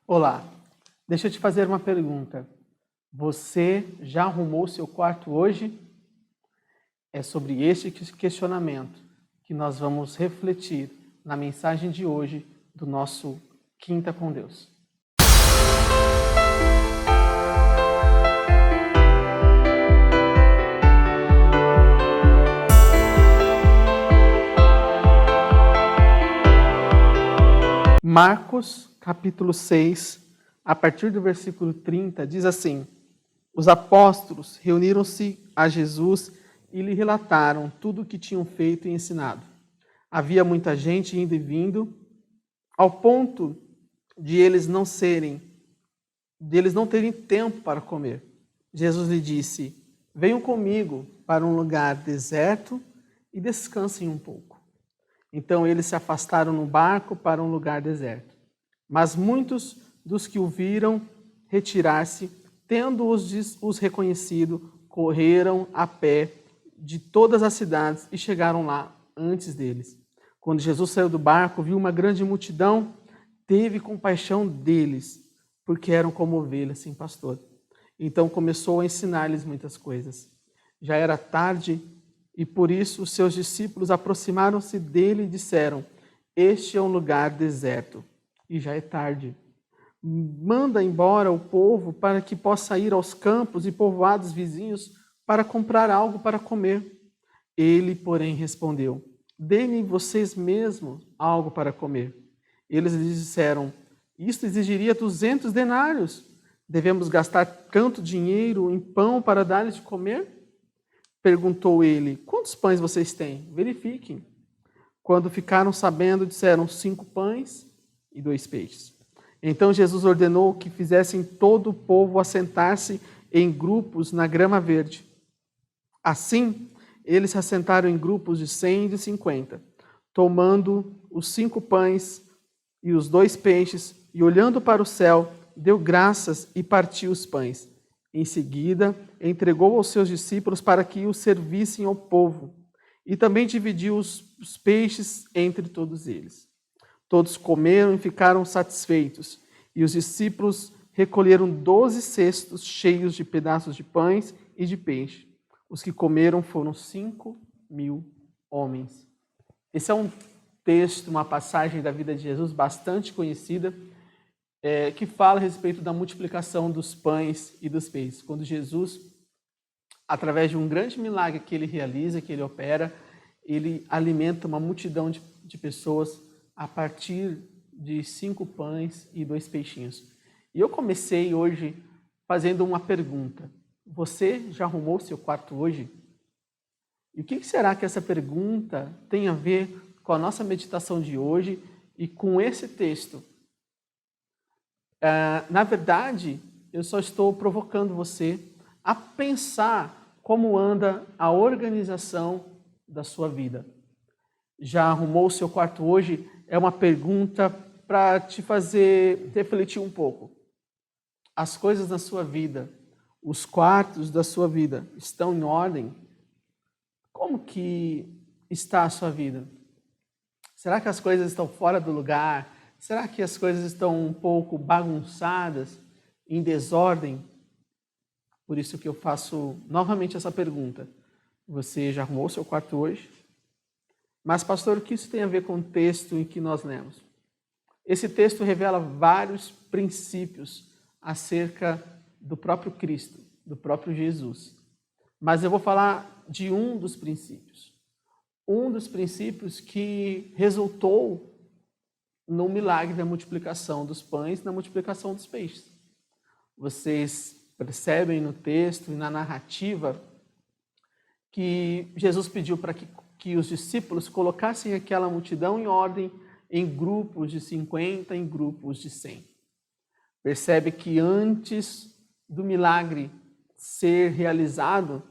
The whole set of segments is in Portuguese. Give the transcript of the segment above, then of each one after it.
Olá, deixa eu te fazer uma pergunta. Você já arrumou seu quarto hoje? É sobre este questionamento que nós vamos refletir na mensagem de hoje do nosso Quinta com Deus. Marcos, capítulo 6, a partir do versículo 30, diz assim: Os apóstolos reuniram-se a Jesus e lhe relataram tudo o que tinham feito e ensinado. Havia muita gente indo e vindo, ao ponto de eles não terem tempo para comer. Jesus lhe disse: Venham comigo para um lugar deserto e descansem um pouco. Então eles se afastaram no barco para um lugar deserto. Mas muitos dos que o viram retirar-se, tendo-os reconhecido, correram a pé de todas as cidades e chegaram lá antes deles. Quando Jesus saiu do barco, viu uma grande multidão, teve compaixão deles, porque eram como ovelhas sem pastor. Então começou a ensinar-lhes muitas coisas. Já era tarde e por isso os seus discípulos aproximaram-se dele e disseram: Este é um lugar deserto e já é tarde. Manda embora o povo para que possa ir aos campos e povoados vizinhos para comprar algo para comer. Ele, porém, respondeu: Dê-me vocês mesmos algo para comer. Eles lhe disseram: Isto exigiria 200 denários. Devemos gastar tanto dinheiro em pão para dar-lhes de comer? Perguntou ele: Quantos pães vocês têm? Verifiquem. Quando ficaram sabendo, disseram: 5 pães e 2 peixes. Então Jesus ordenou que fizessem todo o povo assentar-se em grupos na grama verde. Assim, eles se assentaram em grupos de 100 e de 50, tomando os 5 pães e os 2 peixes, e olhando para o céu, deu graças e partiu os pães. Em seguida, entregou aos seus discípulos para que os servissem ao povo, e também dividiu os peixes entre todos eles. Todos comeram e ficaram satisfeitos, e os discípulos recolheram 12 cestos cheios de pedaços de pães e de peixe. Os que comeram foram 5.000 homens. Esse é um texto, uma passagem da vida de Jesus bastante conhecida, que fala a respeito da multiplicação dos pães e dos peixes. Quando Jesus, através de um grande milagre que ele realiza, que ele opera, ele alimenta uma multidão de pessoas a partir de 5 pães e 2 peixinhos. E eu comecei hoje fazendo uma pergunta. Você já arrumou seu quarto hoje? E o que será que essa pergunta tem a ver com a nossa meditação de hoje e com esse texto? Na verdade, eu só estou provocando você a pensar como anda a organização da sua vida. Já arrumou o seu quarto hoje? É uma pergunta para te fazer refletir um pouco. As coisas da sua vida, os quartos da sua vida estão em ordem? Como que está a sua vida? Será que as coisas estão fora do lugar? Será que as coisas estão um pouco bagunçadas, em desordem? Por isso que eu faço novamente essa pergunta. Você já arrumou seu quarto hoje? Mas, pastor, o que isso tem a ver com o texto em que nós lemos? Esse texto revela vários princípios acerca do próprio Cristo, do próprio Jesus. Mas eu vou falar de um dos princípios. Um dos princípios que resultou no milagre da multiplicação dos pães, na multiplicação dos peixes. Vocês percebem no texto e na narrativa que Jesus pediu para que os discípulos colocassem aquela multidão em ordem, em grupos de 50, em grupos de 100. Percebe que antes do milagre ser realizado,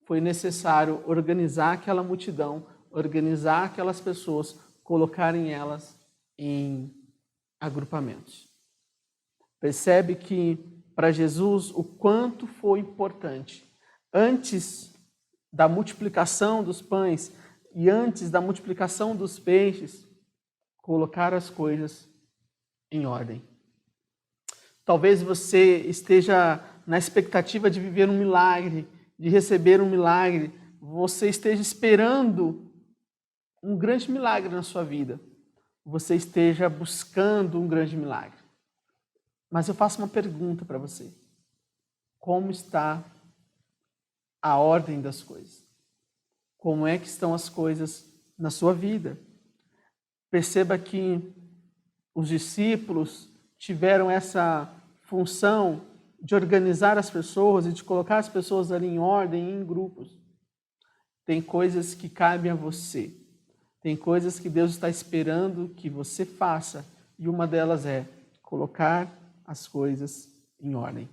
foi necessário organizar aquela multidão, organizar aquelas pessoas, colocarem elas em agrupamentos. Percebe que para Jesus o quanto foi importante, antes da multiplicação dos pães e antes da multiplicação dos peixes, colocar as coisas em ordem. Talvez você esteja na expectativa de viver um milagre, de receber um milagre. Você esteja esperando um grande milagre na sua vida. Você esteja buscando um grande milagre. Mas eu faço uma pergunta para você. Como está a ordem das coisas? Como é que estão as coisas na sua vida? Perceba que os discípulos tiveram essa função de organizar as pessoas e de colocar as pessoas ali em ordem, em grupos. Tem coisas que cabem a você. Tem coisas que Deus está esperando que você faça. E uma delas é colocar as coisas em ordem.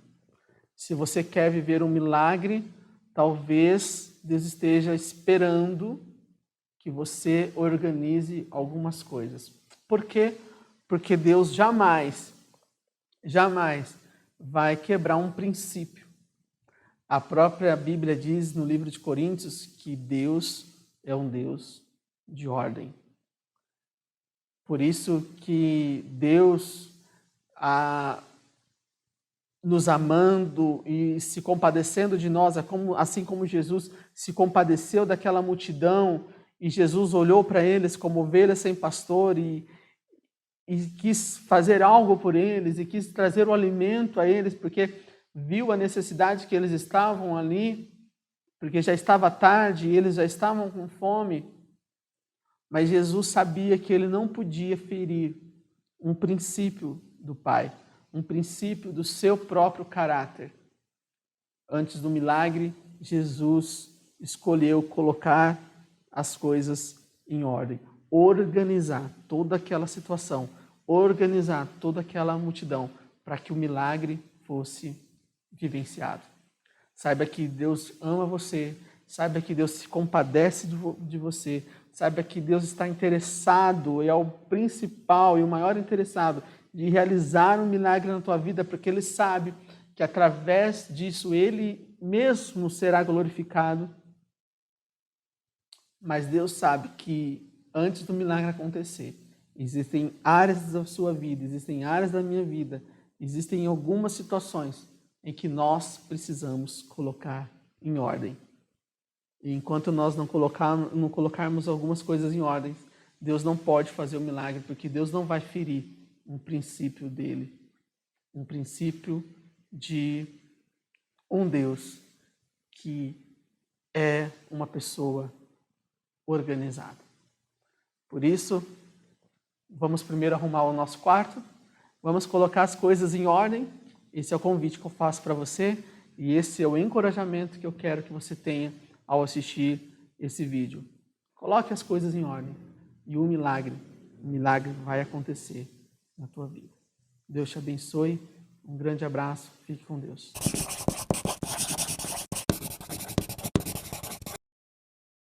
Se você quer viver um milagre, talvez Deus esteja esperando que você organize algumas coisas. Por quê? Porque Deus jamais vai quebrar um princípio. A própria Bíblia diz no livro de Coríntios que Deus é um Deus de ordem. Por isso que Deus, nos amando e se compadecendo de nós, assim como Jesus se compadeceu daquela multidão, e Jesus olhou para eles como ovelhas sem pastor e quis fazer algo por eles, e quis trazer o alimento a eles, porque viu a necessidade que eles estavam ali, porque já estava tarde e eles já estavam com fome. Mas Jesus sabia que ele não podia ferir um princípio do Pai, um princípio do seu próprio caráter. Antes do milagre, Jesus escolheu colocar as coisas em ordem, organizar toda aquela situação, organizar toda aquela multidão para que o milagre fosse vivenciado. Saiba que Deus ama você, saiba que Deus se compadece de você, saiba que Deus está interessado, é o principal e o maior interessado de realizar um milagre na tua vida, porque Ele sabe que através disso Ele mesmo será glorificado. Mas Deus sabe que antes do milagre acontecer, existem áreas da sua vida, existem áreas da minha vida, existem algumas situações em que nós precisamos colocar em ordem. E enquanto nós não colocarmos algumas coisas em ordem, Deus não pode fazer o milagre, porque Deus não vai ferir um princípio dele, um princípio de um Deus que é uma pessoa organizada. Por isso, vamos primeiro arrumar o nosso quarto, vamos colocar as coisas em ordem. Esse é o convite que eu faço para você e esse é o encorajamento que eu quero que você tenha ao assistir esse vídeo. Coloque as coisas em ordem e o milagre vai acontecer na tua vida. Deus te abençoe, um grande abraço, fique com Deus.